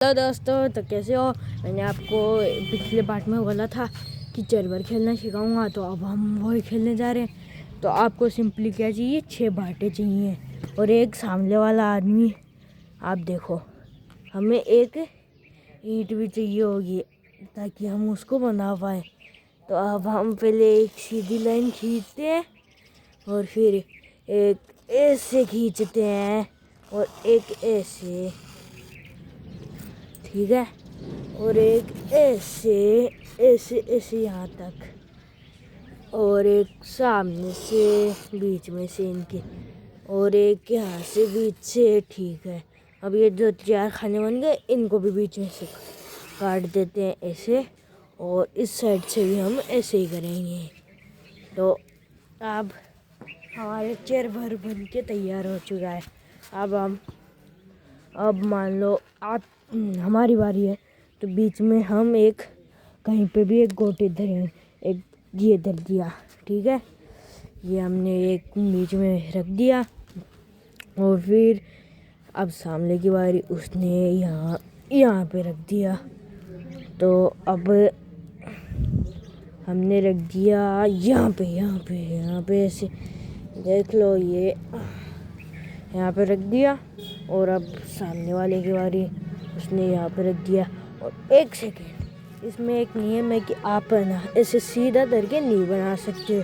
Hello दोस्तों, तो कैसे हो। मैंने आपको पिछले पार्ट में बोला था कि चरवर खेलना सिखाऊंगा, तो अब हम वही खेलने जा रहे हैं। तो आपको सिंपली क्या चाहिए, 6 बाटें चाहिए और एक सामने वाला आदमी। आप देखो, हमें एक ईंट भी चाहिए होगी ताकि हम उसको बना पाए। तो अब हम पहले एक सीधी लाइन खींचते हैं और फिर एक ऐसे खींचते हैं और एक ऐसे, ठीक है, और एक ऐसे ऐसे ऐसे यहाँ तक, और एक सामने से बीच में से इनके, और एक यहाँ से बीच से, ठीक है। अब ये जो 4 खाने बन गए, इनको भी बीच में से काट देते हैं ऐसे, और इस साइड से भी हम ऐसे ही करेंगे। तो अब हमारे चेयर भर बन के तैयार हो चुका है। अब मान लो आप हमारी बारी है, तो बीच में हम एक कहीं पे भी एक गोटी धरे, एक ये धर दिया, ठीक है। ये हमने एक बीच में रख दिया और फिर अब सामने की बारी, उसने यहाँ पे रख दिया। तो अब हमने रख दिया यहाँ पे ऐसे, देख लो, ये यहाँ पे रख दिया। और अब सामने वाले की बारी, उसने यहाँ पे रख दिया। और 1 सेकेंड, इसमें एक नियम है कि आप ना ऐसे सीधा धर के नहीं बना सकते हो।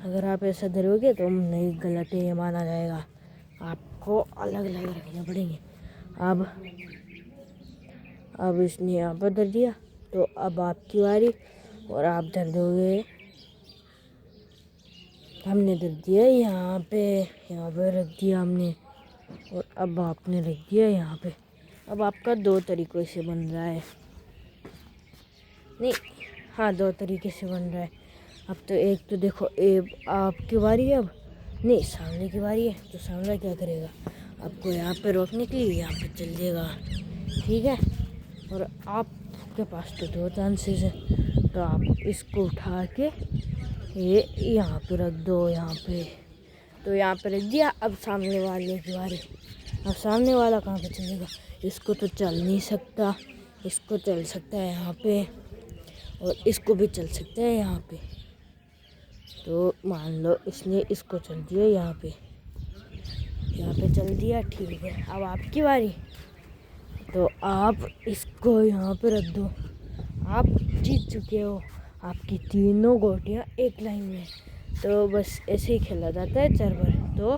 अगर आप ऐसा धरोगे तो नहीं, गलत है, ये माना जाएगा। आपको अलग अलग रखने पड़ेंगे। अब इसने यहाँ पर धर दिया, तो अब आपकी बारी और आप धर दोगे। हमने धर दिया यहाँ पे रख दिया हमने, और अब आपने रख दिया यहाँ पे। अब आपका 2 तरीक़ों से बन रहा है, नहीं, हाँ, 2 तरीके से बन रहा है। अब तो एक तो देखो, आपकी बारी है, अब नहीं, सामने की बारी है। तो सामने क्या करेगा, आपको यहाँ पे रोकने के लिए यहाँ पे चल देगा, ठीक है। और आपके पास तो 2 चांसेस है, तो आप इसको उठा के ये यहाँ पे रख दो, यहाँ पे। तो यहाँ पे रख दिया। अब सामने वाले की बारी। अब सामने वाला कहाँ पे चलेगा, इसको तो चल नहीं सकता, इसको चल सकता है यहाँ पे, और इसको भी चल सकता है यहाँ पे। तो मान लो इसने इसको चल दिया यहाँ पे चल दिया, ठीक है। अब आपकी बारी, तो आप इसको यहाँ पे रख दो। आप जीत चुके हो, आपकी तीनों गोटियाँ एक लाइन में। तो बस ऐसे ही खेला जाता है चरवर। तो